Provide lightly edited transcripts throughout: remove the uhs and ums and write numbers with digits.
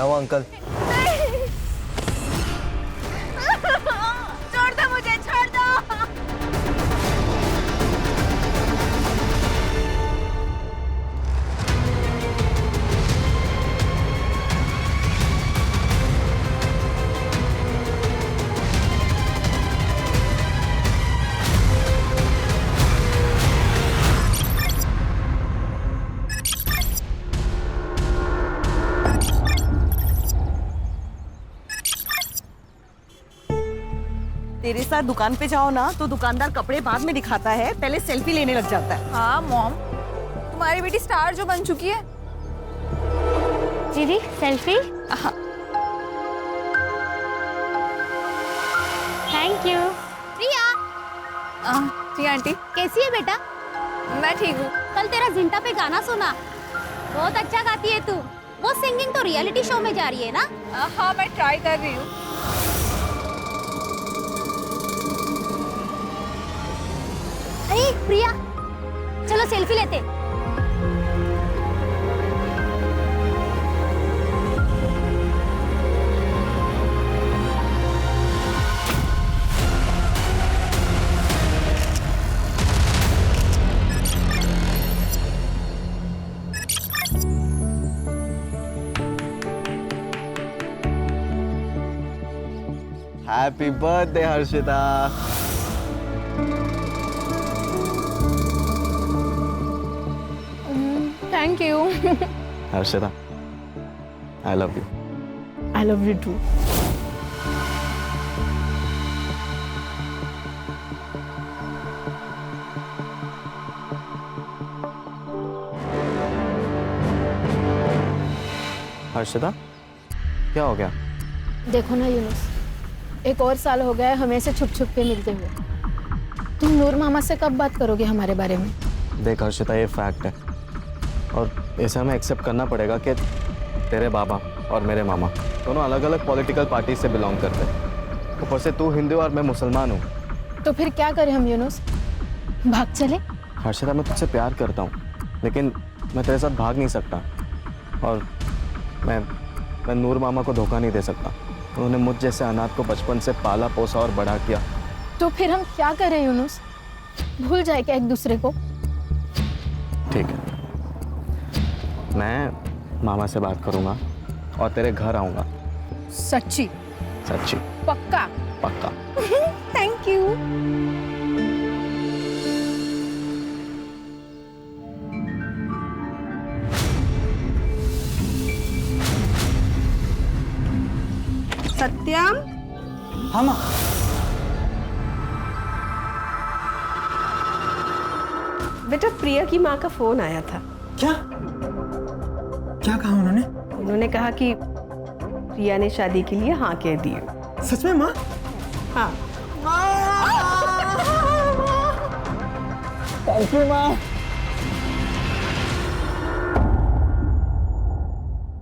क्या हुआ अंकल? नहीं। छोड़ दो मुझे, छोड़ दो। तेरे साथ दुकान पे जाओ ना तो दुकानदार कपड़े बाद में दिखाता है, पहले सेल्फी लेने लग जाता है। हाँ मॉम, तुम्हारी बेटी स्टार जो बन चुकी है। दीदी सेल्फी। Thank you. प्रिया, जी आंटी। कैसी है बेटा? मैं ठीक हूँ। कल तेरा जिंटा पे गाना सुना, बहुत अच्छा गाती है तू। वो सिंगिंग तो रियलिटी शो में जा रही है ना? हाँ मैं ट्राई कर रही हूँ। अरे प्रिया, चलो सेल्फी लेते। Happy birthday Harshita. Thank you. Harshita, I love you. I love you too. Harshita, क्या हो गया? देखो ना यूनुस, एक और साल हो गया है हमें से छुप छुप के मिलते हुए। तुम नूर मामा से कब बात करोगे हमारे बारे में? देख हर्षिता, ये फैक्ट है और इसे हमें एक्सेप्ट करना पड़ेगा कि तेरे बाबा और मेरे मामा दोनों अलग अलग पॉलिटिकल पार्टी से बिलोंग करते हैं। ऊपर से तू हिंदू और मैं मुसलमान हूँ। तो फिर क्या करें हम यूनुस? भाग चले? हर्षिता, मैं तुझसे प्यार करता हूँ लेकिन मैं तेरे साथ भाग नहीं सकता और मैं नूर मामा को धोखा नहीं दे सकता। उन्होंने मुझ जैसे अनाथ को बचपन से पाला पोसा और बड़ा किया। तो फिर हम क्या करें यूनुस? भूल जाए क्या एक दूसरे को? ठीक है, मैं मामा से बात करूंगा और तेरे घर आऊंगा। सच्ची? सच्ची? पक्का? पक्का। Thank you. सत्यम, हाँ माँ। बेटा प्रिया की माँ का फोन आया था। क्या क्या कहा उन्होंने? उन्होंने कहा कि प्रिया ने शादी के लिए हाँ कह दी है। सच में माँ? हाँ। थैंक यू माँ।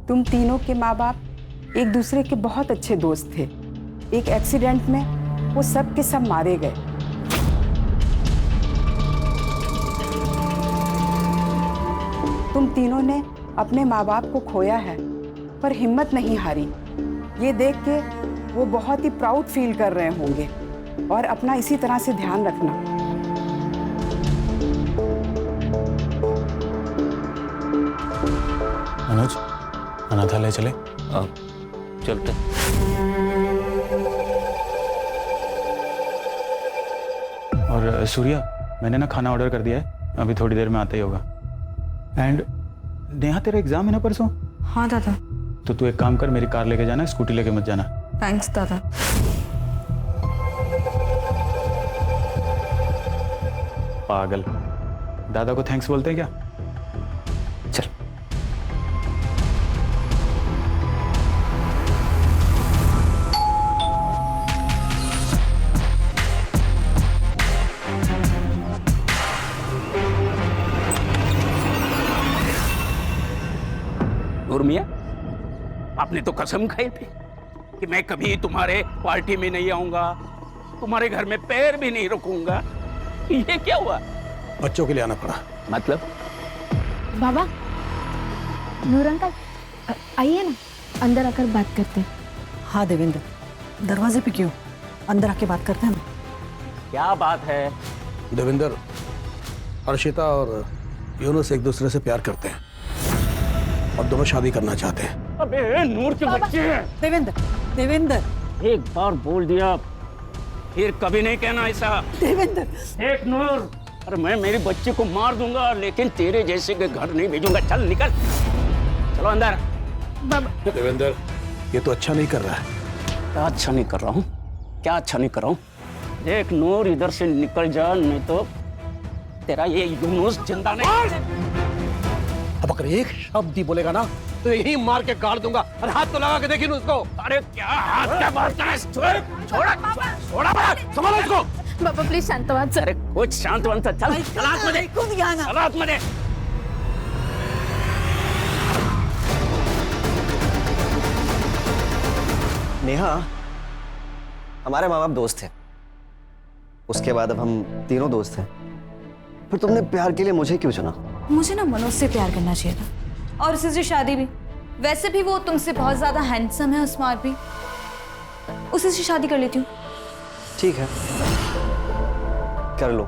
तुम तीनों के माँ बाप एक दूसरे के बहुत अच्छे दोस्त थे। एक एक्सीडेंट में वो सब के सब मारे गए। तुम तीनों ने अपने माँ बाप को खोया है पर हिम्मत नहीं हारी। ये देख के वो बहुत ही प्राउड फील कर रहे होंगे और अपना इसी तरह से ध्यान रखना। मनोज, अनाथालय चले? चलते। और सूर्या, मैंने ना खाना ऑर्डर कर दिया है, अभी थोड़ी देर में आता ही होगा। एंड नेहा, तेरा एग्जाम है ना परसों? हाँ दादा। तो तू एक काम कर, मेरी कार लेके जाना, स्कूटी लेके मत जाना। थैंक्स दादा। पागल, दादा को थैंक्स बोलते हैं क्या? चल। नूर मियां, आपने तो कसम खाई थी कि मैं कभी तुम्हारे पार्टी में नहीं आऊंगा, तुम्हारे घर में पैर भी नहीं रखूंगा। ये क्या हुआ? बच्चों के लिए आना पड़ा। मतलब? बाबा, नूर अंकल, आइए ना। अंदर आकर बात करते हैं। हाँ देवेंद्र, दरवाजे पे क्यों? अंदर आके बात करते हैं हम। क्या बात है? देवेंद्र, हर्षिता और यूनुस एक दूसरे से प्यार करते हैं और दोनों शादी करना चाहते हैं। अबे नूर के बच्चे हैं। देवेंद्र, देवेंद्र, एक बार बोल दिया फिर कभी नहीं कहना ऐसा। देवेंद्र, एक नूर, अरे मैं मेरी बच्ची को मार दूंगा लेकिन तेरे जैसे के घर नहीं भेजूंगा। चल निकल, चलो अंदर। देवेंद्र, ये तो अच्छा नहीं कर रहा है। क्या अच्छा नहीं कर रहा हूँ? क्या अच्छा नहीं कर रहा हूँ? देख नूर, इधर से निकल जा नहीं तो तेरा ये यूनुस जिंदा नहीं। अब अगर एक शब्द ही बोलेगा ना तो यही मार के गाड़ दूंगा। और हाथ तो लगा के देखिए उसको। अरे क्या हाथ क्या बात है? छोड़ा बड़ा, संभालो इसको। बाबा प्लीज शांत व्हा सर। अरे कुछ शांत वन चल, चल आतमध्ये, चल आतमध्ये। नेहा, हमारे माँ बाप दोस्त थे, उसके बाद अब हम तीनों दोस्त हैं। फिर तुमने प्यार के लिए मुझे क्यों चुना? मुझे ना मनोज से प्यार करना चाहिए था, और उसी से शादी भी। वैसे भी वो तुमसे बहुत ज्यादा हैंडसम है और स्मार्ट भी, उसी से शादी कर लेती हूँ। ठीक है, कर लो।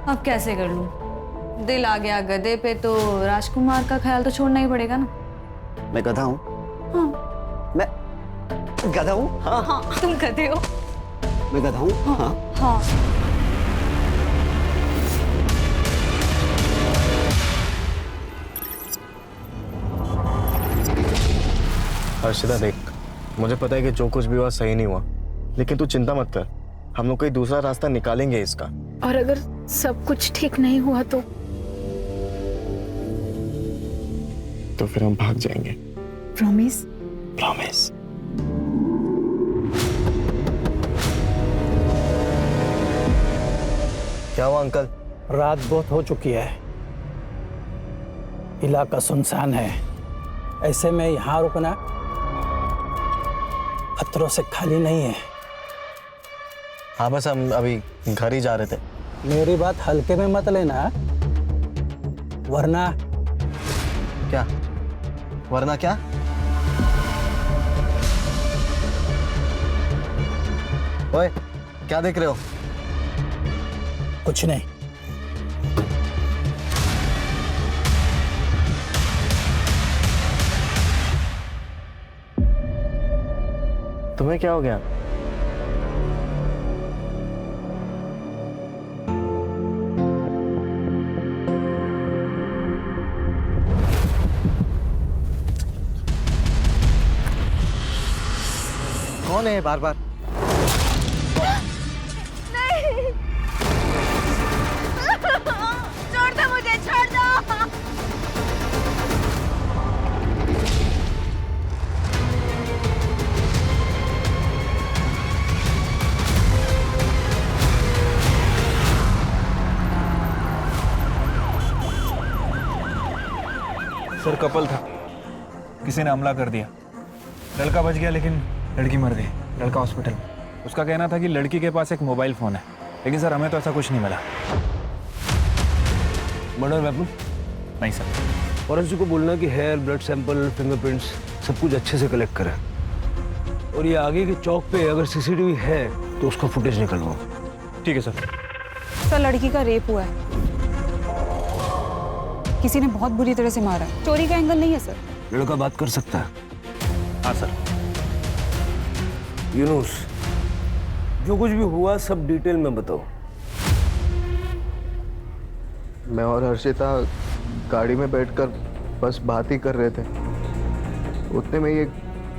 अब कैसे कर लूँ? दिल आ गया गधे पे तो राजकुमार का ख्याल तो छोड़ना ही पड़ेगा ना। मैं गधा हूँ? हाँ। मैं गधा हूँ? हाँ। हाँ, तुम गधे हो। मैं गधा हूँ? हाँ। हाँ। हर्षिता देख, मुझे पता है कि जो कुछ भी हुआ सही नहीं हुआ, लेकिन तू चिंता मत कर, हम लोग कोई दूसरा रास्ता निकालेंगे इसका। और अगर सब कुछ ठीक नहीं हुआ तो फिर हम भाग जाएंगे। प्रॉमिस? प्रॉमिस। क्या हुआ अंकल? रात बहुत हो चुकी है, इलाका सुनसान है, ऐसे में यहाँ रुकना खतरों से खाली नहीं है। हाँ बस हम अभी घर ही जा रहे थे। मेरी बात हल्के में मत लेना, वरना क्या? वरना क्या? ओए, क्या देख रहे हो? कुछ नहीं। तुम्हें क्या हो गया? कौन है बार बार? नहीं, छोड़ दो मुझे, छोड़ दो। सर कपल था, किसी ने हमला कर दिया। लड़का बच गया लेकिन लड़की मर गई। लड़का हॉस्पिटल में। उसका कहना था कि लड़की के पास एक मोबाइल फ़ोन है, लेकिन सर हमें तो ऐसा कुछ नहीं मिला। Murder weapon? नहीं सर। फॉरेंसिक को बोलना कि हेयर, ब्लड सैंपल, फिंगरप्रिंट्स सब कुछ अच्छे से कलेक्ट करें, और ये आगे के चौक पे अगर सीसीटीवी है तो उसका फुटेज निकलवाओ। ठीक है सर। सर लड़की का रेप हुआ है, किसी ने बहुत बुरी तरह से मारा है। चोरी का एंगल नहीं है सर। लड़का बात कर सकता है? हाँ सर। यूनुस, जो कुछ भी हुआ सब डिटेल में बताओ। मैं और हर्षिता गाड़ी में बैठकर बस बात ही कर रहे थे, उतने में एक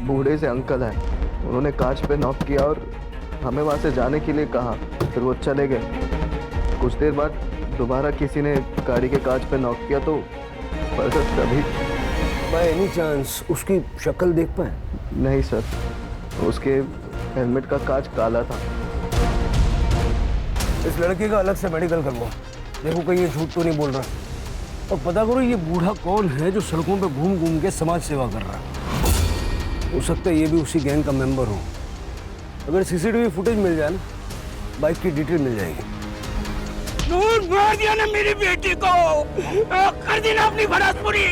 बूढ़े से अंकल आए। उन्होंने कांच पे नॉक किया और हमें वहाँ से जाने के लिए कहा, फिर वो चले गए। कुछ देर बाद दोबारा किसी ने गाड़ी के कांच पे नॉक किया तो बस तभी। बाय एनी चांस उसकी शक्ल देख पाए? नहीं सर, उसके हेलमेट का कांच काला था। इस लड़के का अलग से मेडिकल करवाओ, देखो कहीं ये झूठ तो नहीं बोल रहा, और पता करो ये बूढ़ा कौन है जो सड़कों पे घूम घूम के समाज सेवा कर रहा है। हो सकता है ये भी उसी गैंग का मेंबर हो। अगर सीसीटीवी फुटेज मिल जाए ना, बाइक की डिटेल मिल जाएगी। नूर मार दिया ना मेरी बेटी को, कर दी ना अपनी भड़ास पूरी।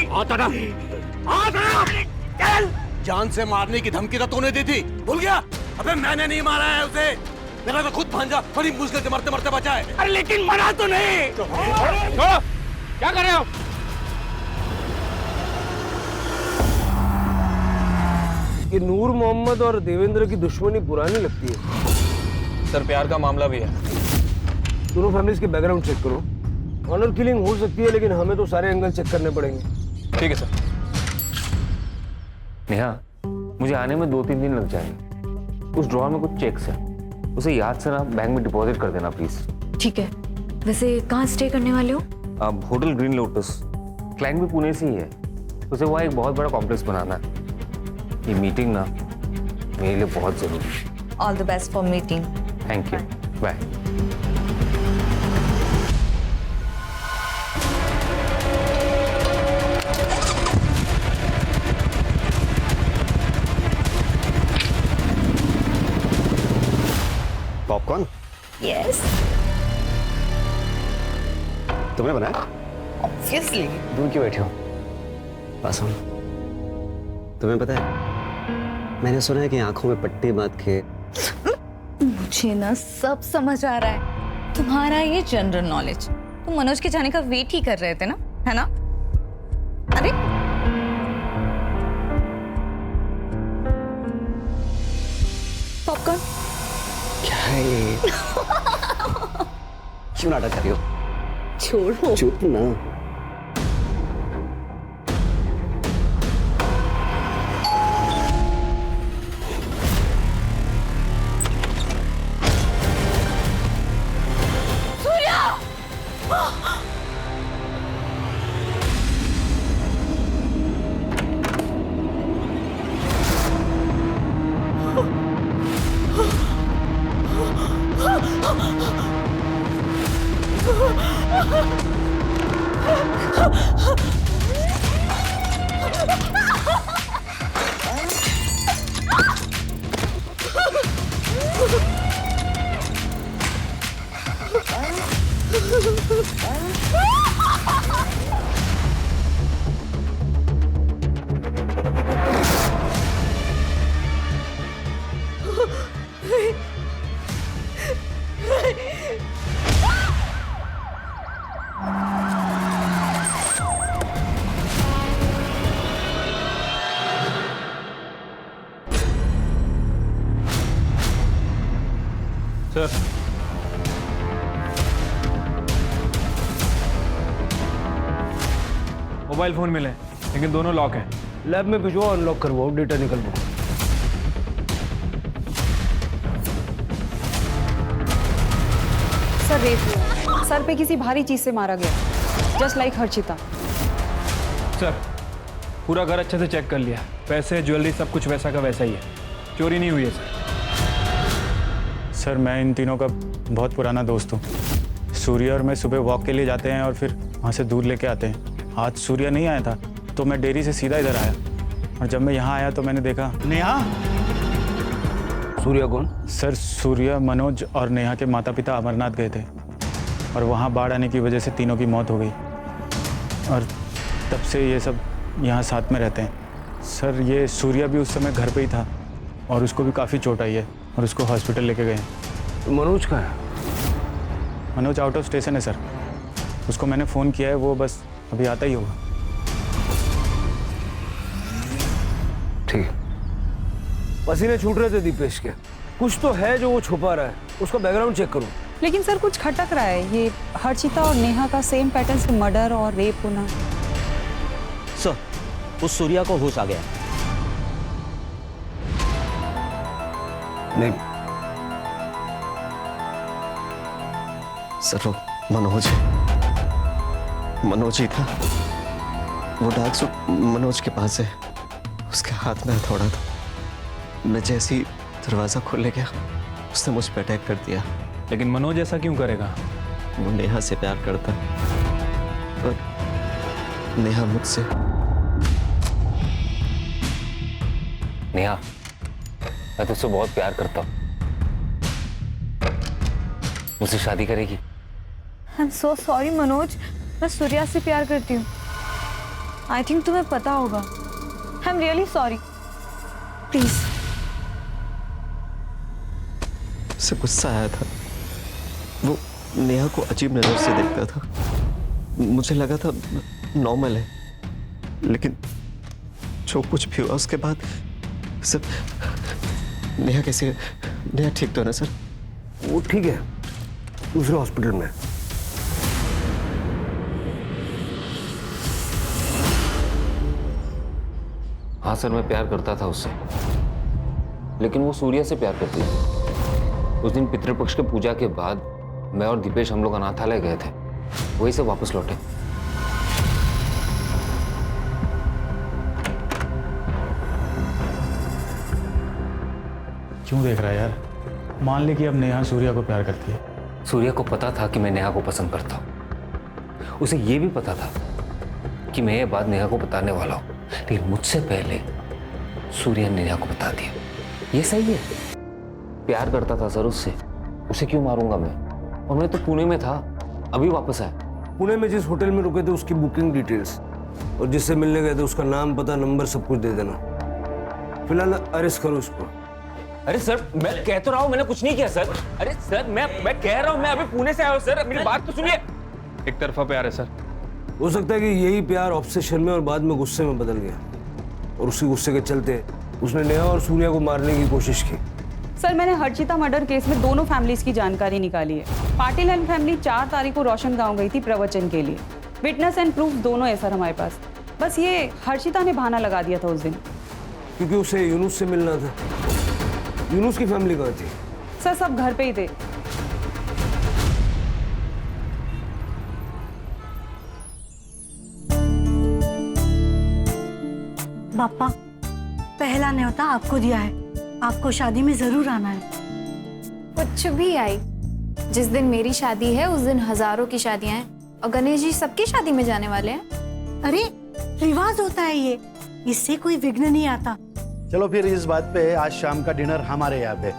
चल जान से मारने की धमकी तो तूने दी थी, भूल गया? अबे मैंने नहीं मारा है उसे, मेरा तो खुद भांजा बड़ी मुश्किल से मरते मरते बचा है। अरे लेकिन मरा तो नहीं। क्या कर रहे हो? कि नूर मोहम्मद और देवेंद्र की दुश्मनी पुरानी लगती है। सर प्यार का मामला भी है। दोनों फैमिलीज के बैकग्राउंड चेक करो। ऑनर किलिंग हो सकती है, लेकिन हमें तो सारे एंगल चेक करने पड़ेंगे। ठीक है सर। नेहा, मुझे आने में 2-3 दिन लग जाएंगे। उस ड्रॉअर में कुछ चेक्स है, उसे याद से ना बैंक में डिपॉजिट कर देना प्लीज। ठीक है। वैसे कहाँ स्टे करने वाले हो? अब होटल ग्रीन लोटस, क्लाइंट भी पुणे से ही है। उसे वहाँ एक बहुत बड़ा कॉम्प्लेक्स बनाना है। ये मीटिंग ना मेरे लिए बहुत जरूरी है। All the best for meeting. Thank you, bye. Popcorn? Yes. तुमने बनाया? ऑब्वियसली। दूर क्यों बैठे हो? पास आओ। तुम्हें पता है, मैंने सुना है कि आंखों में पट्टी बांध के। मुझे ना सब समझ आ रहा है। तुम्हारा ये जनरल नॉलेज, तुम मनोज के जाने का वेट ही कर रहे थे ना, है ना? अरे पॉपकॉर्न क्या है ये? क्यों नाटक कर रही हो? छोड़ो। चुप ना। सर, मोबाइल फोन मिले लेकिन दोनों लॉक है। लैब में भिजवाओ, अनलॉक करवाओ, डेटा निकलवाओ। सर रेप हुआ, सर पे किसी भारी चीज से मारा गया, जस्ट लाइक हर्षिता। सर पूरा घर अच्छे से चेक कर लिया, पैसे ज्वेलरी सब कुछ वैसा का वैसा ही है, चोरी नहीं हुई है सर। सर मैं इन तीनों का बहुत पुराना दोस्त हूँ। सूर्य और मैं सुबह वॉक के लिए जाते हैं और फिर वहाँ से दूध लेके आते हैं। आज सूर्य नहीं आया था तो मैं डेयरी से सीधा इधर आया, और जब मैं यहाँ आया तो मैंने देखा। नेहा? सूर्य कौन? सर सूर्य, मनोज और नेहा के माता पिता अमरनाथ गए थे और वहाँ बाढ़ आने की वजह से तीनों की मौत हो गई, और तब से ये सब यहाँ साथ में रहते हैं। सर ये सूर्य भी उस समय घर पे ही था और उसको भी काफ़ी चोट आई है और उसको हॉस्पिटल लेके गए। मनोज का है? मनोज आउट ऑफ स्टेशन है सर, उसको मैंने फ़ोन किया है, वो बस अभी आता ही होगा। ठीक। पसीने छूट रहे थे दीपेश के, कुछ तो है जो वो छुपा रहा है, उसका बैकग्राउंड चेक करो। लेकिन सर कुछ खटक रहा है, ये हर्षिता और नेहा का सेम पैटर्न से मर्डर और रेप होना। सर उस सूर्या को होश आ गया। नहीं सर वो मनोज ही था। वो डार्क सूट मनोज के पास है, उसके हाथ में हथौड़ा था। मैं जैसे ही दरवाजा खोलने गया उसने मुझ पर अटैक कर दिया। लेकिन मनोज ऐसा क्यों करेगा? वो नेहा से प्यार करता और नेहा मुझसे। नेहा, मैं तुझसे बहुत प्यार करता हूँ, मुझसे शादी करेगी? I am so sorry Manoj, मैं सूर्या से प्यार करती हूँ। आई थिंक तुम्हें पता होगा। I am really sorry. Please. उसे गुस्सा आया था, वो नेहा को अजीब नजर से देखता था। मुझे लगा था नॉर्मल है, लेकिन जो कुछ भी हुआ उसके बाद सब। नेहा कैसी है? नेहा ठीक तो है ना सर? वो ठीक है, दूसरे हॉस्पिटल में। हाँ सर, मैं प्यार करता था उससे, लेकिन वो सूर्या से प्यार करती थी। उस दिन पितृपक्ष के पूजा के बाद मैं और दीपेश हम लोग अनाथालय गए थे, वहीं से वापस लौटे। क्यों देख रहा है यार? मान ले कि अब नेहा सूर्या को प्यार करती है। सूर्या को पता था कि मैं नेहा को पसंद करता हूँ। उसे ये भी पता था कि मैं ये बात नेहा को बताने वाला हूँ, लेकिन मुझसे पहले सूर्या ने नेहा को बता दिया। ये सही है? प्यार करता था सर उससे, उसे क्यों मारूंगा मैं? और मैं तो पुणे में था, अभी वापस आया। पुणे में जिस होटल में रुके थे उसकी बुकिंग डिटेल्स और जिससे मिलने गए थे उसका नाम, पता, नंबर सब कुछ दे देना। फिलहाल अरेस्ट करो उसको। अरे सर, मैं कह तो रहा हूँ मैंने कुछ नहीं किया सर। अरे सर, मैं कह रहा हूँ मैं अभी पुणे से आया हूँ सर, मेरी बात तो सुनिए। एक तरफा प्यार है सर। हो सकता है कि यही प्यार ऑब्सेशन में और बाद में गुस्से में बदल गया, और उसी गुस्से के चलते उसने नेहा और सूर्या को मारने की कोशिश की। सर, मैंने हर्षिता मर्डर केस में दोनों फैमिलीज की जानकारी निकाली है। पाटिल एंड फैमिली 4 तारीख को रोशन गांव गई थी प्रवचन के लिए। विटनेस एंड प्रूफ दोनों है सर हमारे पास। बस ये हर्षिता ने बहाना लगा दिया था उस दिन, क्योंकि उसे यूनुस से मिलना था। यूनुस की फैमिली कहाँ थी? सर सब घर पे ही थे। पापा, पहला न्योता आपको दिया है, आपको शादी में जरूर आना है। कुछ भी आई, जिस दिन मेरी शादी है उस दिन हजारों की शादियां हैं, और गणेश जी सबकी शादी में जाने वाले हैं। अरे रिवाज होता है ये, इससे कोई विघ्न नहीं आता। चलो फिर इस बात पे आज शाम का डिनर हमारे यहाँ पे।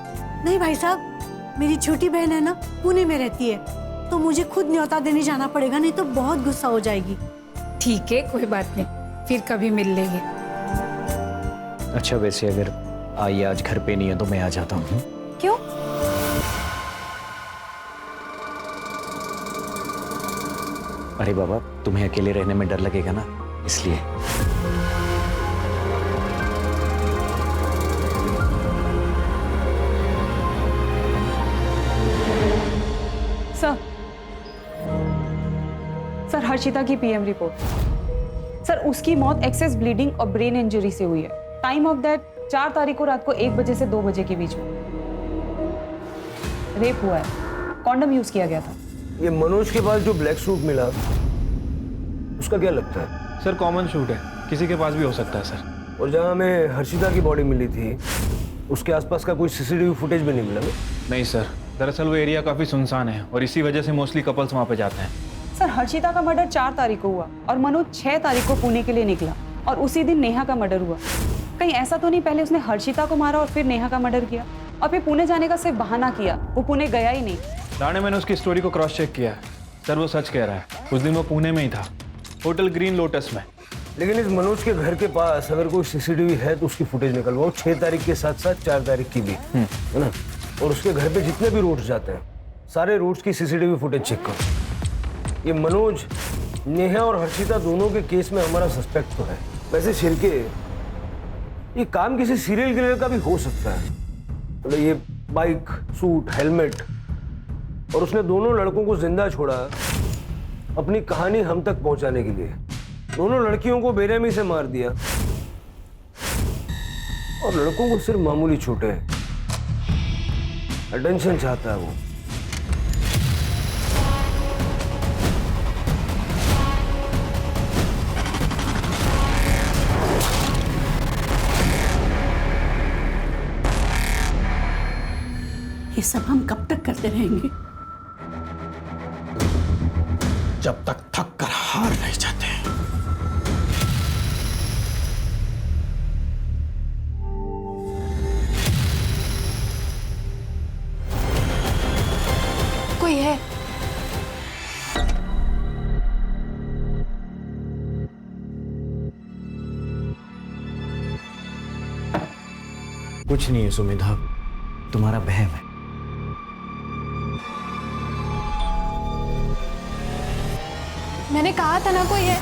नहीं भाई साहब, मेरी छोटी बहन है ना, पुणे में रहती है, तो मुझे खुद न्योता देने जाना पड़ेगा, नहीं तो बहुत गुस्सा हो जाएगी। ठीक है, कोई बात नहीं, फिर कभी मिल लेंगे। अच्छा, वैसे अगर आई आज घर पे नहीं है तो मैं आ जाता हूँ। क्यों? अरे बाबा, तुम्हें अकेले रहने में डर लगेगा ना, इसलिए। सर हर्षिता की पीएम रिपोर्ट। सर उसकी मौत एक्सेस ब्लीडिंग और ब्रेन इंजरी से हुई है। टाइम ऑफ डेथ 4 तारीख को रात को 1 बजे से 2 बजे के बीच में। रेप हुआ है, कॉन्डम यूज किया गया था। ये मनोज के पास जो ब्लैक सूट मिला, उसका क्या लगता है? सर कॉमन शूट है, किसी के पास भी हो सकता है सर। और जहाँ हमें हर्षिता की बॉडी मिली थी, उसके आसपास का कोई सीसीटीवी फुटेज भी नहीं मिला? नहीं सर, दरअसल वो एरिया काफी सुनसान है और इसी वजह से मोस्टली कपल्स वहाँ पे जाते हैं। सर हर्षिता का मर्डर 4 तारीख को हुआ और मनोज 6 तारीख को पुणे के लिए निकला, और उसी दिन नेहा का मर्डर हुआ। कहीं ऐसा तो नहीं पहले उसने हर्षिता को मारा और फिर नेहा का मर्डर किया, और फिर पुणे जाने का सिर्फ बहाना किया, वो पुणे गया ही नहीं। राणे, मैंने उसकी स्टोरी को क्रॉस चेक किया है सर, वो सच कह रहा है। उस दिन वो पुणे में ही था, होटल ग्रीन लोटस में। लेकिन इस मनोज के घर के पास अगर कोई सीसीटीवी है तो उसकी फुटेज निकलवाओ, 6 तारीख के साथ साथ 4 तारीख की भी, है ना? और उसके घर पे जितने भी रूट्स जाते हैं, सारे रूट्स की सीसीटीवी फुटेज चेक करो। ये मनोज, नेहा और हर्षिता दोनों के केस में हमारा सस्पेक्ट तो है। वैसे शिरके, ये काम किसी सीरियल किलर का भी हो सकता है। मतलब ये बाइक, सूट, हेलमेट, और उसने दोनों लड़कों को जिंदा छोड़ा अपनी कहानी हम तक पहुंचाने के लिए। दोनों लड़कियों को बेरहमी से मार दिया और लड़कों को सिर्फ मामूली चोटें हैं। अटेंशन चाहता है वो। ये सब हम कब तक करते रहेंगे? जब तक थक कर हार नहीं जाते। कोई है? कुछ नहीं है सुमेधा, तुम्हारा बहम है। मैंने कहा था ना कोई है।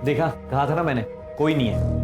देखा, कहा था ना मैंने, कोई नहीं है।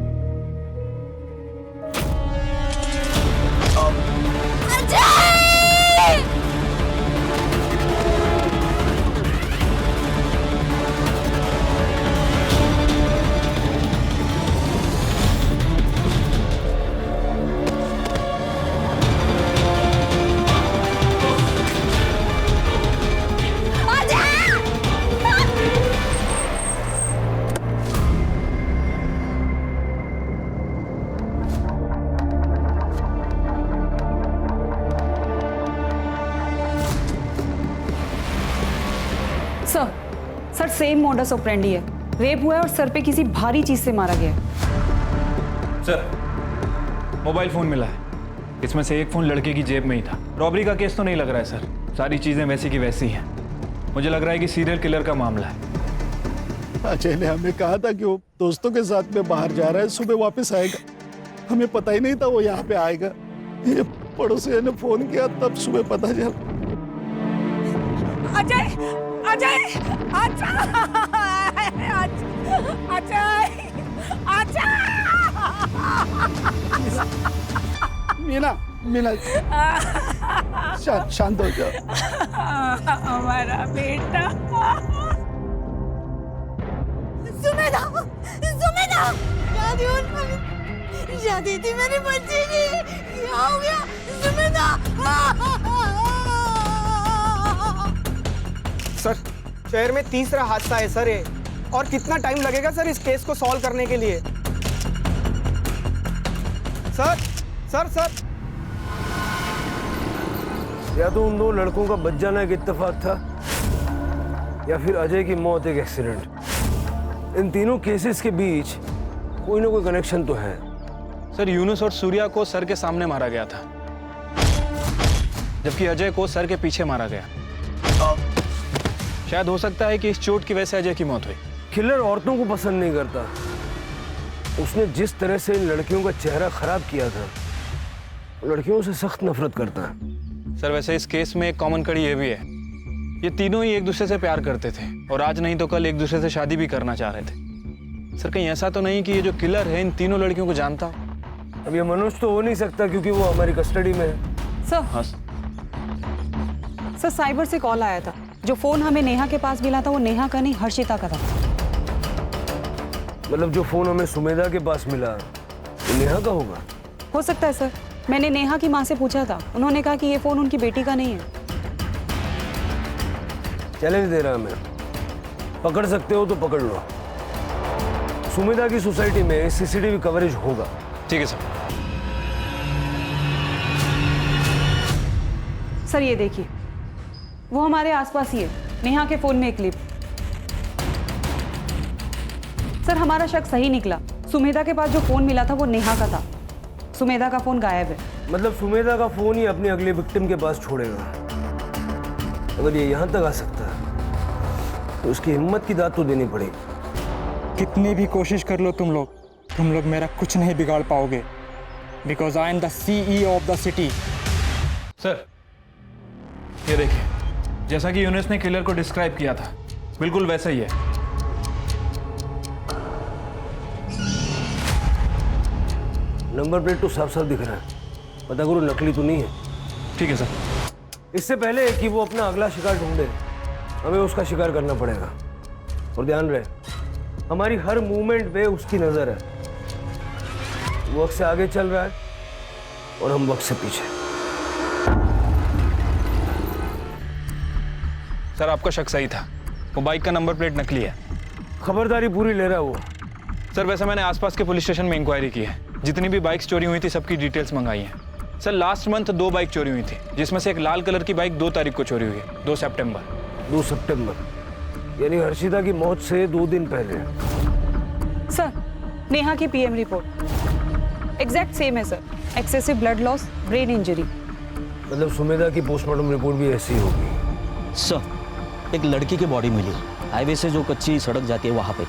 सर सेम मॉडस ऑपरेंडी है। रेप हुआ है और सर पे किसी भारी चीज से मारा गया है। सर मोबाइल फोन मिला है, इसमें से एक फोन लड़के की जेब में ही था। रॉबरी का केस तो नहीं लग रहा है सर, सारी चीजें वैसी की वैसी हैं। मुझे लग रहा है कि सीरियल किलर का मामला है। अजय ने हमें कहा था कि वो दोस्तों के साथ में बाहर जा रहा है, सुबह वापस आएगा। हमें पता ही नहीं था वो यहाँ पे आएगा। ये पड़ोसी ने फोन किया, तब सुबह पता चला। अजय अजय अजय अजय मीना मीना शांत हो जाओ। हमारा बेटा सुमेधा सुमेधा शादी थी मेरे बच्चे की, क्या हो गया सुमेधा? सर शहर में तीसरा हादसा है सर ये, और कितना टाइम लगेगा सर इस केस को सॉल्व करने के लिए? सर सर सर या तो उन दो लड़कों का बच जाना एक इत्तेफाक था, या फिर अजय की मौत एक एक्सीडेंट। इन तीनों केसेस के बीच कोई ना कोई कनेक्शन तो है। सर यूनुस और सूर्या को सर के सामने मारा गया था, जबकि अजय को सर के पीछे मारा गया। शायद हो सकता है कि इस चोट की वजह से अजय की मौत हुई। किलर औरतों को पसंद नहीं करता। उसने जिस तरह से इन लड़कियों का चेहरा खराब किया था, लड़कियों से सख्त नफरत करता है। सर वैसे इस केस में एक कॉमन कड़ी ये भी है, ये तीनों ही एक दूसरे से प्यार करते थे और आज नहीं तो कल एक दूसरे से शादी भी करना चाह रहे थे। सर कहीं ऐसा तो नहीं कि ये जो किलर है इन तीनों लड़कियों को जानता? अब ये मनोज तो हो नहीं सकता क्योंकि वो हमारी कस्टडी में है। सर साइबर से कॉल आया था। जो फोन हमें नेहा के पास मिला था वो नेहा का नहीं हर्षिता का था। मतलब जो फोन हमें सुमेधा के पास मिला वो नेहा का होगा? हो सकता है सर, मैंने नेहा की माँ से पूछा था, उन्होंने कहा कि ये फोन उनकी बेटी का नहीं है। चैलेंज दे रहा मैं, पकड़ सकते हो तो पकड़ लो। सुमेधा की सोसाइटी में सीसीटीवी कवरेज होगा। ठीक है सर। सर ये देखिए, वो हमारे आसपास ही है, नेहा के फोन में एक क्लिप। सर हमारा शक सही निकला, सुमेधा के पास जो फोन मिला था वो नेहा का था। सुमेधा का फोन गायब है। मतलब सुमेधा का फोन ही अपने अगले विक्टिम के पास छोड़ेगा। अगर ये यहाँ तक आ सकता है तो उसकी हिम्मत की दाद तो देनी पड़ेगी। कितनी भी कोशिश कर लो तुम लोग मेरा कुछ नहीं बिगाड़ पाओगे, because I am the CEO of the city. Sir ये देखिए, जैसा कि यूनुस ने किलर को डिस्क्राइब किया था बिल्कुल वैसा ही है। नंबर प्लेट तो साफ साफ दिख रहा है, पता करो नकली तो नहीं है। ठीक है सर। इससे पहले कि वो अपना अगला शिकार ढूंढे, हमें उसका शिकार करना पड़ेगा। और ध्यान रहे, हमारी हर मूवमेंट पे उसकी नजर है। वो वक्त से आगे चल रहा है और हम वक्त से पीछे। सर आपका शक सही था, वो बाइक का नंबर प्लेट नकली है। खबरदारी पूरी ले रहा है वो। सर वैसे मैंने आसपास के पुलिस स्टेशन में इंक्वायरी की है, जितनी भी बाइक्स चोरी हुई थी सबकी डिटेल्स मंगाई हैं। सर लास्ट मंथ 2 बाइक चोरी हुई थी, जिसमें से एक लाल कलर की बाइक 2 तारीख को चोरी हुई है, 2 सितंबर। 2 सितंबर यानी हर्षिता की मौत से 2 दिन पहले। सर नेहा की PM रिपोर्ट। एग्जैक्ट सेम है sir, excessive blood loss, brain injury. मतलब सुमेधा की पोस्टमार्टम रिपोर्ट भी ऐसी होगी। सर, एक लड़की की बॉडी मिली हाईवे से जो कच्ची सड़क जाती है वहां पे।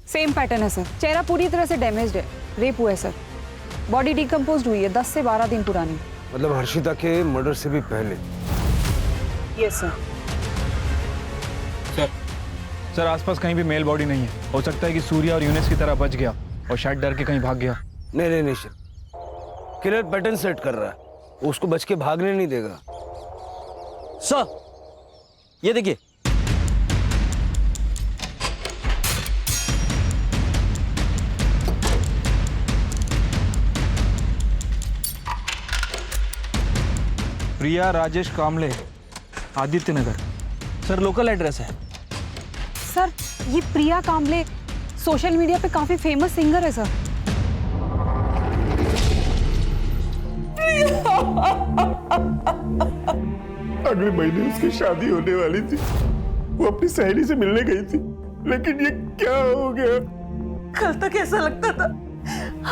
सेम पैटर्न है सर, चेहरा पूरी तरह से डैमेज्ड है, रेप हुआ है सर। बॉडी डिकम्पोज्ड हुई है, 10 से 12 दिन पुरानी। मतलब हर्षिता के मर्डर से भी पहले। Yes sir. सर आसपास कहीं भी मेल बॉडी नहीं है। हो सकता है कि सूर्या और यूनिस की तरह बच गया और शायद डर के कहीं भाग गया। नहीं किलर पैटर्न सेट कर रहा है, वो उसको बच के भागने नहीं देगा। सर ये देखिए, प्रिया राजेश कामले, आदित्य नगर। सर लोकल एड्रेस है। सर ये प्रिया कामले सोशल मीडिया पे काफी फेमस सिंगर है सर। अगले महीने उसकी शादी होने वाली थी, वो अपनी सहेली से मिलने गई थी, लेकिन ये क्या हो गया? कल तक ऐसा लगता था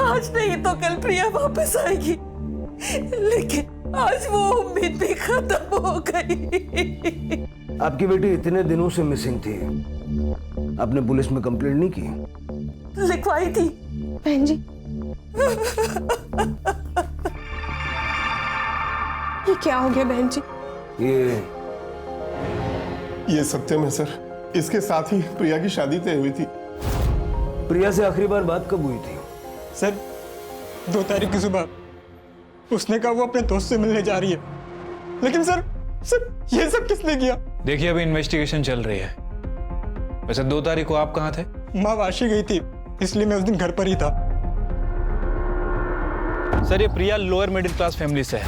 आज नहीं तो कल प्रिया वापस आएगी, लेकिन आज वो उम्मीद भी खत्म हो गई। आपकी बेटी इतने दिनों से मिसिंग थी, आपने पुलिस में कंप्लेंट नहीं की? लिखवाई थी बहन जी। ये क्या हो गया बहन जी? ये सत्यम है सर, इसके साथ ही प्रिया की शादी तय हुई थी। प्रिया से आखिरी बार बात कब हुई थी? सर 2 तारीख की सुबह उसने कहा वो अपने दोस्त से मिलने जा रही है, लेकिन सर ये सब किसने किया? देखिए अभी इन्वेस्टिगेशन चल रही है। वैसे 2 तारीख को आप कहाँ थे? माँ वाशी गई थी, इसलिए मैं उस दिन घर पर ही था। सर ये प्रिया लोअर मिडिल क्लास फैमिली से है,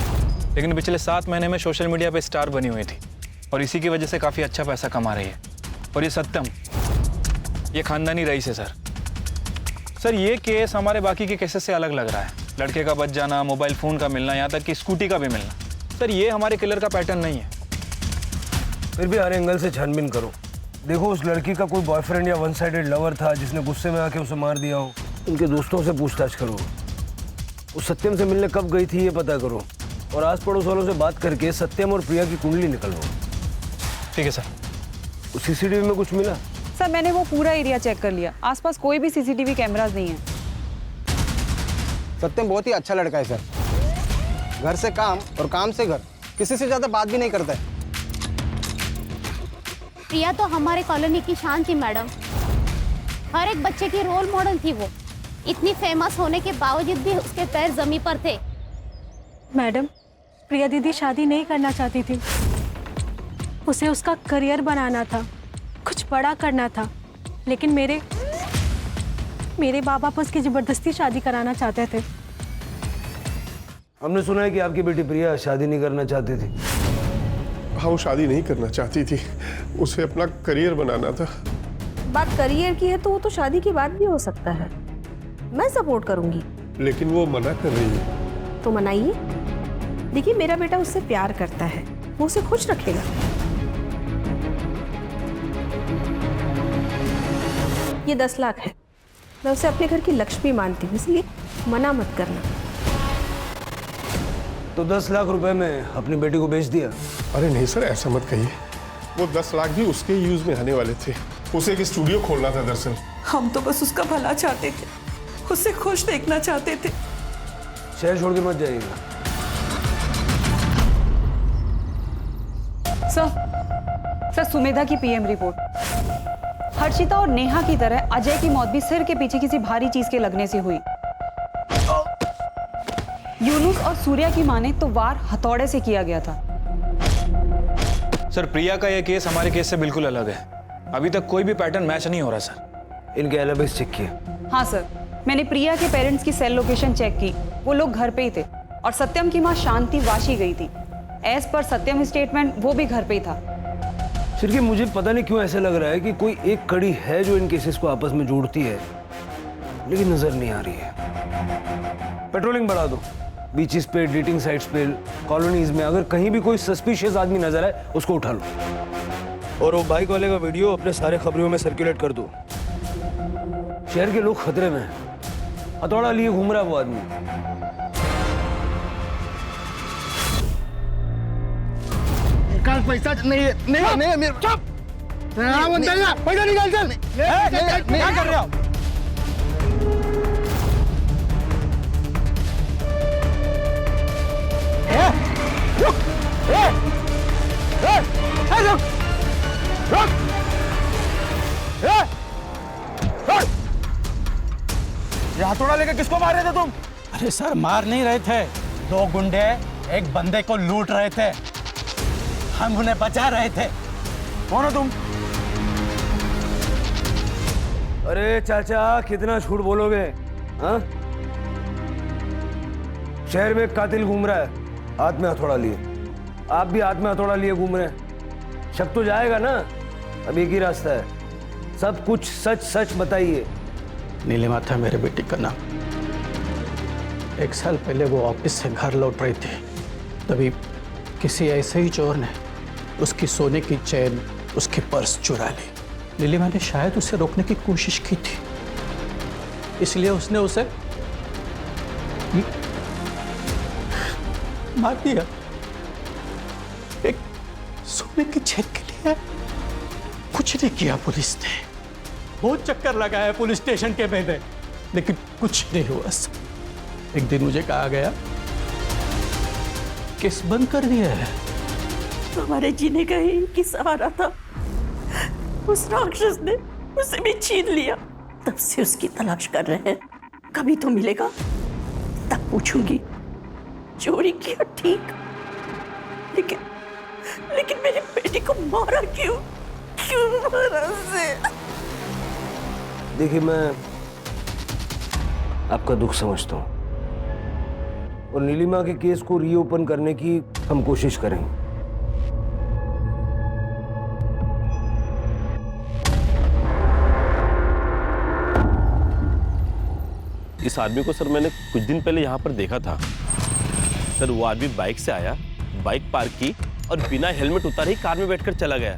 लेकिन पिछले 7 महीने में सोशल मीडिया पे स्टार बनी हुई थी और इसी की वजह से काफी अच्छा पैसा कमा रही है। और ये सत्यम, ये खानदानी रईस है सर ये केस हमारे बाकी के केसेस से अलग लग रहा है। लड़के का बच जाना, मोबाइल फोन का मिलना, यहाँ तक कि स्कूटी का भी मिलना। सर ये हमारे किलर का पैटर्न नहीं है। फिर भी हर एंगल से छानबीन करो। देखो उस लड़की का कोई बॉयफ्रेंड या वन साइडेड लवर था जिसने गुस्से में आके उसे मार दिया हो। उनके दोस्तों से पूछताछ करो, उस सत्यम से मिलने कब गई थी ये पता करो, और आस पड़ोस वालों से बात करके सत्यम और प्रिया की कुंडली निकलवाओ। ठीक है सर। उस सीसीटीवी में कुछ मिला? सर मैंने वो पूरा एरिया चेक कर लिया, आसपास कोई भी सीसीटीवी कैमरास नहीं है। सत्यम बहुत ही अच्छा लड़का है सर, घर से काम और काम से घर, किसी से ज्यादा बात भी नहीं करता है। प्रिया तो हमारे कॉलोनी की शान थी मैडम, हर एक बच्चे की रोल मॉडल थी वो। इतनी फेमस होने के बावजूद भी उसके पैर जमीन पर थे। मैडम, प्रिया दीदी शादी नहीं करना चाहती थी, उसे उसका करियर बनाना था, कुछ बड़ा करना था, लेकिन मेरे बाबा उसकी जबरदस्ती शादी कराना चाहते थे। हमने सुना है कि आपकी बेटी प्रिया शादी नहीं करना चाहती थी। हाँ वो शादी नहीं करना चाहती थी, उसे अपना करियर बनाना था। बात करियर की है तो वो तो शादी की बात भी हो सकता है, मैं सपोर्ट करूंगी। लेकिन वो मना कर रही है। तो मनाइए। देखिए मेरा बेटा उससे प्यार करता है, वो उसे खुश रखेगा। ये 10 लाख है, मैं उसे अपने घर की लक्ष्मी मानती हूँ, इसलिए मना मत करना। तो 10 लाख रुपए में अपनी बेटी को बेच दिया? अरे नहीं सर, ऐसा मत कहिए, वो 10 लाख भी उसके यूज में आने वाले थे। उसे एक स्टूडियो खोलना था दरअसल। हम तो बस उसका भला चाहते थे, उसे खुश देखना चाहते थे। शहर छोड़ के मत जाइएगा। सर सुमेधा की पीएम रिपोर्ट। हर्षिता और नेहा की तरह अजय की मौत भी सिर के पीछे किसी भारी चीज के लगने से हुई। यूनुस और सूर्या की माने तो वार हथौड़े से किया गया था। सर प्रिया का यह केस हमारे केस से बिल्कुल अलग है, अभी तक कोई भी पैटर्न मैच नहीं हो रहा सर। इनके एलिबीज चेक किए? हाँ सर, मैंने प्रिया के पेरेंट्स की सेल लोकेशन चेक की, वो लोग घर पे ही थे और सत्यम की माँ शांति वाशी गई थी। एज पर सत्यम स्टेटमेंट वो भी घर पे ही था। सिर्फ मुझे पता नहीं क्यों ऐसा लग रहा है कि कोई एक कड़ी है जो इन केसेस को आपस में जोड़ती है, लेकिन नजर नहीं आ रही है। पेट्रोलिंग बढ़ा दो, बीचेस पे, डेटिंग साइट्स पे, कॉलोनीज में अगर कहीं भी कोई सस्पिशियस आदमी नजर आए उसको उठा लो। और वो बाइक वाले का वीडियो अपने सारे खबरों में सर्कुलेट कर दो। शहर के लोग खतरे में हैं। हथौड़ा लिए घूम रहा है वो आदमी। निकाल पैसा। नहीं नहीं नहीं मेरे चुप। पैसा निकाल चल। क्या कर रहे हो? ये हथौड़ा लेकर किसको मार रहे थे तुम? अरे सर मार नहीं रहे थे, दो गुंडे एक बंदे को लूट रहे थे, हम उन्हें बचा रहे थे। कौन हो तुम? अरे चाचा कितना झूठ बोलोगे? हाँ, शहर में एक कातिल घूम रहा है हाथ में हथौड़ा लिए, आप भी हाथ में हथौड़ा लिए घूम रहे हैं। शक तो जाएगा ना। अब एक ही रास्ता है, सब कुछ सच सच बताइए। नीलिमा था मेरे बेटी का नाम। 1 साल पहले वो ऑफिस से घर लौट रही थी, तभी किसी ऐसे ही चोर ने उसकी सोने की चेन, उसकी पर्स चुरा ली। नीलिमा ने शायद उसे रोकने की कोशिश की थी, इसलिए उसने उसे मार दिया। एक सोने की चेन के लिए कुछ नहीं किया पुलिस ने। बहुत चक्कर लगाया पुलिस स्टेशन के मैंने, लेकिन कुछ नहीं हुआ। एक दिन मुझे कहा गया केस बंद कर दिया है। हमारे जीने का ही एक ही सहारा था, उस राक्षस ने उसे भी छीन लिया। तब से उसकी तलाश कर रहे हैं, कभी तो मिलेगा तब पूछूंगी। चोरी किया ठीक, लेकिन मेरी बेटी को मारा क्यों? क्यों मारा उसे? देखिए मैं आपका दुख समझता हूँ और नीलिमा के केस को रीओपन करने की हम कोशिश करेंगे। इस आदमी को सर मैंने कुछ दिन पहले यहाँ पर देखा था। सर वो आदमी बाइक से आया, बाइक पार्क की और बिना हेलमेट उतारे ही कार में बैठकर चला गया।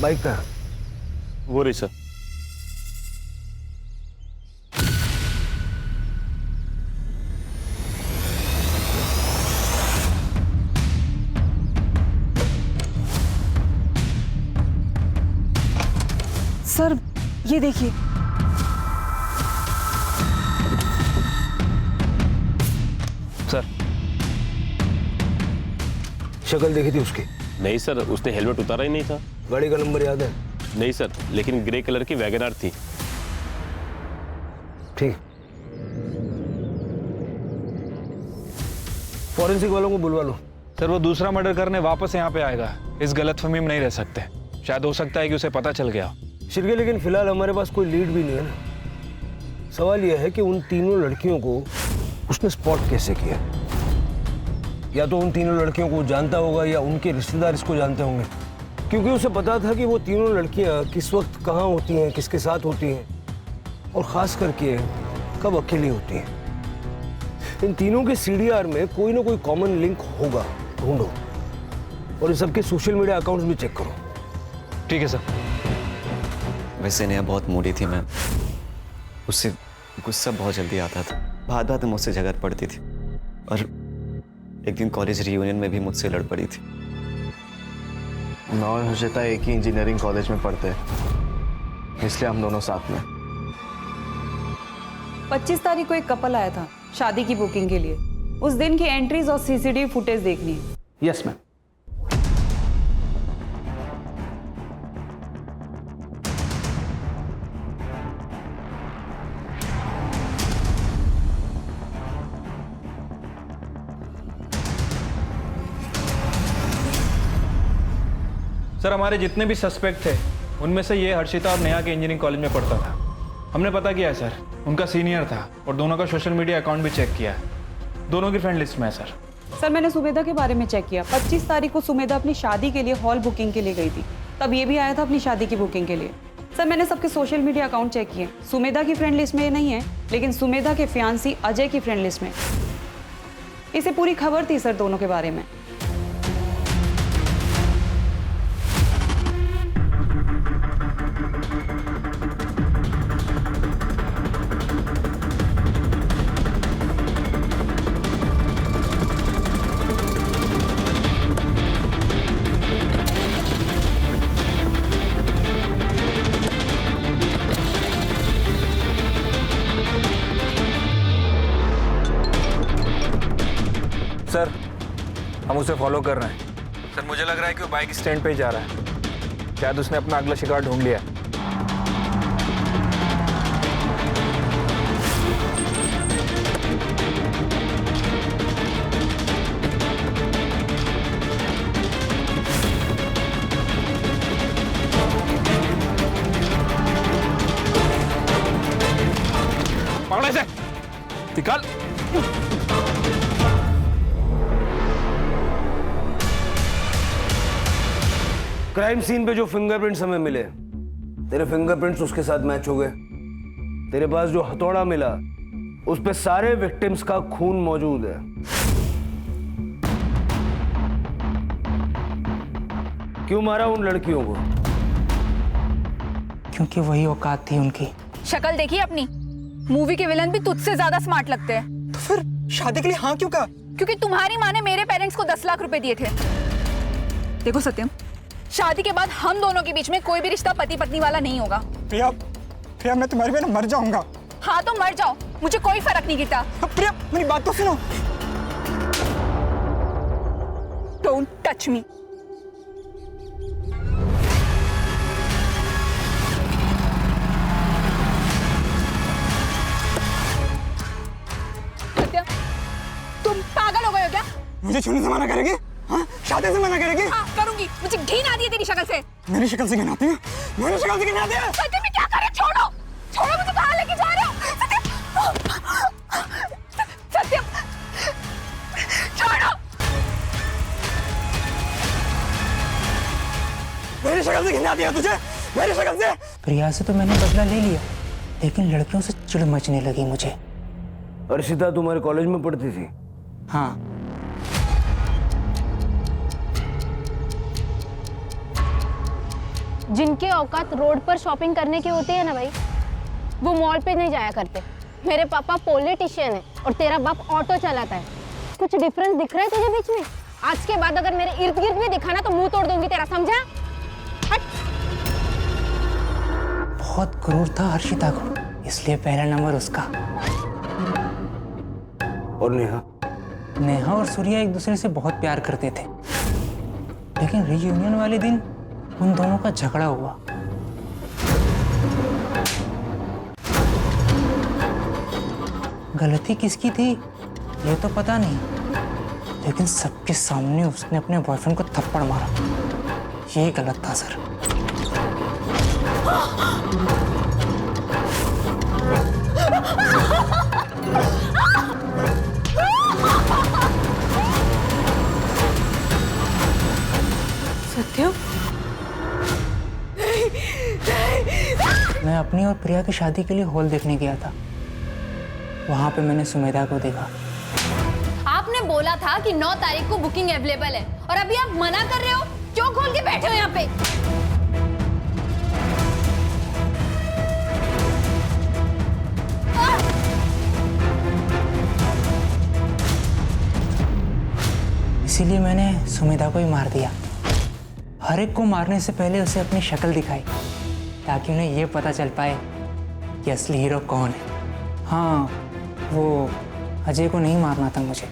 बाइक का वो रही सर। सर ये देखिए, सर शक्ल देखी थी उसकी? नहीं सर, उसने हेलमेट उतारा ही नहीं था। गाड़ी का नंबर याद है? नहीं सर, लेकिन ग्रे कलर की वैगनआर थी। ठीक, फॉरेंसिक वालों को बुलवा लो। सर वो दूसरा मर्डर करने वापस यहाँ पे आएगा, इस गलतफहमी में नहीं रह सकते। शायद हो सकता है कि उसे पता चल गया। शिरके, लेकिन फिलहाल हमारे पास कोई लीड भी नहीं है ना। सवाल यह है कि उन तीनों लड़कियों को उसने स्पॉट कैसे किया? या तो उन तीनों लड़कियों को जानता होगा या उनके रिश्तेदार इसको जानते होंगे, क्योंकि उसे पता था कि वो तीनों लड़कियां किस वक्त कहाँ होती हैं, किसके साथ होती हैं और ख़ास करके कब अकेली होती हैं। इन तीनों के सीडीआर में कोई ना कोई कॉमन लिंक होगा, ढूंढो और इन सबके सोशल मीडिया अकाउंट्स भी चेक करो। ठीक है सर। वैसे नेहा बहुत मूडी थी मैम, उससे गुस्सा बहुत जल्दी आता था, बात बात में मुझसे झगड़ पड़ती थी और एक दिन कॉलेज रियूनियन में भी मुझसे लड़ पड़ी थी। मैं और हर्षिता एक ही इंजीनियरिंग कॉलेज में पढ़ते हैं, इसलिए हम दोनों साथ में। 25 तारीख को एक कपल आया था शादी की बुकिंग के लिए। उस दिन की एंट्रीज और सीसीटीवी फुटेज देखनी है। Yes ma'am. सर हमारे जितने भी सस्पेक्ट थे उनमें से ये हर्षिता और नेहा के इंजीनियरिंग कॉलेज में पढ़ता था। हमने पता किया है सर, उनका सीनियर था और दोनों का सोशल मीडिया अकाउंट भी चेक किया है। दोनों की फ्रेंड लिस्ट में है सर। सर मैंने सुमेधा के बारे में चेक किया। 25 तारीख को सुमेधा अपनी शादी के लिए हॉल बुकिंग के लिए गई थी, तब ये भी आया था अपनी शादी की बुकिंग के लिए। सर मैंने सबके सोशल मीडिया अकाउंट चेक किए, सुमेधा की फ्रेंड लिस्ट में ये नहीं है, लेकिन सुमेधा के फियांसी अजय की फ्रेंड लिस्ट में। इसे पूरी खबर थी सर दोनों के बारे में। सर हम उसे फॉलो कर रहे हैं। सर मुझे लग रहा है कि वो बाइक स्टैंड पे ही जा रहा है। शायद उसने अपना अगला शिकार ढूंढ लिया है। पकड़ो इसे, निकाल। क्राइम सीन पे जो फिंगरप्रिंट्स हमें मिले, तेरे फिंगरप्रिंट्स उसके साथ मैच हो गए। तेरे पास जो हथौड़ा मिला उस पे सारे विक्टिम्स का खून मौजूद है। क्यों मारा उन लड़कियों को? क्योंकि वही औकात थी उनकी। शक्ल देखी अपनी? मूवी के विलन भी तुझसे ज्यादा स्मार्ट लगते हैं। तो फिर शादी के लिए हाँ क्यों कहा? क्योंकि तुम्हारी माँ ने मेरे पेरेंट्स को 10 लाख रुपए दिए थे। देखो सत्यम, शादी के बाद हम दोनों के बीच में कोई भी रिश्ता पति पत्नी वाला नहीं होगा। प्रिया, प्रिया मैं तुम्हारे बिना मर जाऊंगा। हाँ तो मर जाओ, मुझे कोई फर्क नहीं गिरता। प्रिया मेरी बात तो सुनो। Don't touch me. सत्यम, तुम पागल हो गए हो क्या? मुझे छूने से मना करेगी? हाँ? शादी से मना करेगी? हाँ करूंगी। मुझे घिन आती है तेरी शक्ल से। मेरी शक्ल से घिन आती है? मेरी शक्ल से घिन आती है? सत्यम मैं क्या कर रहे? छोड़ो, छोड़ो, मुझे कहाँ लेके जा रहे हो? सत्यम, छोड़ो। मेरी शक्ल से घिन आती है तुझे? मेरी शक्ल से? प्रिया से तो मैंने बदला ले लिया, लेकिन लड़कियों से चिढ़ मचने लगी मुझे। अर्शिता तुम्हारे कॉलेज में पढ़ती थी? हाँ। जिनके औकात रोड पर शॉपिंग करने की होती है ना भाई, वो मॉल पे नहीं जाया करते। मेरे पापा पॉलिटिशियन है और तेरा बाप ऑटो चलाता है। कुछ डिफरेंस दिख रहा है तुझे बीच में? आज के बाद अगर मेरे इर्द गिर्द भी दिखा ना तो मुंह तोड़ दूंगी तेरा, समझा? हट। बहुत क्रूर था हर्षिता को, इसलिए पहला नंबर उसका। और नेहा? नेहा और सूर्या एक दूसरे से बहुत प्यार करते थे, लेकिन रीयूनियन वाले दिन उन दोनों का झगड़ा हुआ। गलती किसकी थी ये तो पता नहीं, लेकिन सबके सामने उसने अपने बॉयफ्रेंड को थप्पड़ मारा। ये गलत था सर। सत्यम, मैं अपनी और प्रिया की शादी के लिए हॉल देखने गया था। वहां पे मैंने सुमेधा को देखा। आपने बोला था कि 9 तारीख को बुकिंग अवेलेबल है और अभी आप मना कर रहे हो। क्यों खोल के बैठे हो यहाँ पे? इसीलिए मैंने सुमेधा को ही मार दिया। हर एक को मारने से पहले उसे अपनी शक्ल दिखाई, ताकि उन्हें यह पता चल पाए कि असली हीरो कौन है। हाँ, वो अजय को नहीं मारना था मुझे,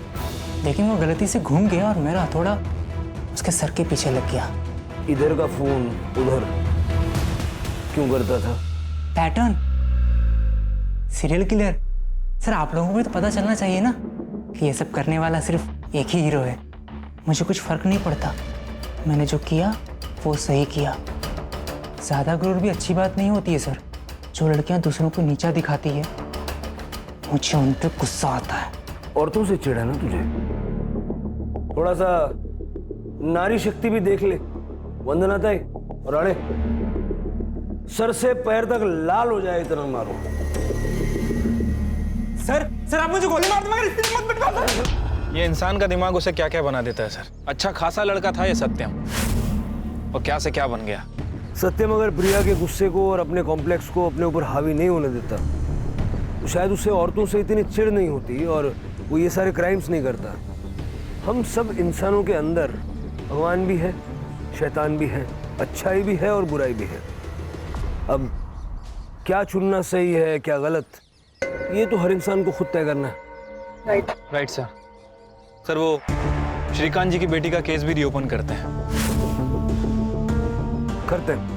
लेकिन वो गलती से घूम गया और मेरा हथौड़ा उसके सर के पीछे लग गया। इधर का फोन उधर क्यों करता था? Pattern, serial killer. सर आप लोगों को भी तो पता चलना चाहिए ना कि ये सब करने वाला सिर्फ एक ही हीरो है। मुझे कुछ फर्क नहीं पड़ता, मैंने जो किया वो सही किया। ज़्यादा गुरूर भी अच्छी बात नहीं होती है सर। जो लड़कियां दूसरों को नीचा दिखाती है, मुझे उन पर गुस्सा आता है। औरतों से चिढ़ है ना तुझे? थोड़ा सा नारी शक्ति भी देख ले। वंदना ताई और आड़े, सर से पैर तक लाल हो जाए इतना मारो। सर आप मुझे गोली मार दो, मगर इससे मत पिटवाओ सर। ये इंसान का दिमाग उसे क्या क्या बना देता है सर। अच्छा खासा लड़का था ये सत्यम, और क्या से क्या बन गया। सत्यम अगर प्रिया के गुस्से को और अपने कॉम्प्लेक्स को अपने ऊपर हावी नहीं होने देता तो शायद उससे औरतों से इतनी चिढ़ नहीं होती और वो ये सारे क्राइम्स नहीं करता। हम सब इंसानों के अंदर भगवान भी है, शैतान भी है, अच्छाई भी है और बुराई भी है। अब क्या चुनना सही है क्या गलत, ये तो हर इंसान को खुद तय करना है। राइट सर वो श्रीकांत जी की बेटी का केस भी रीओपन करते हैं। करते हैं।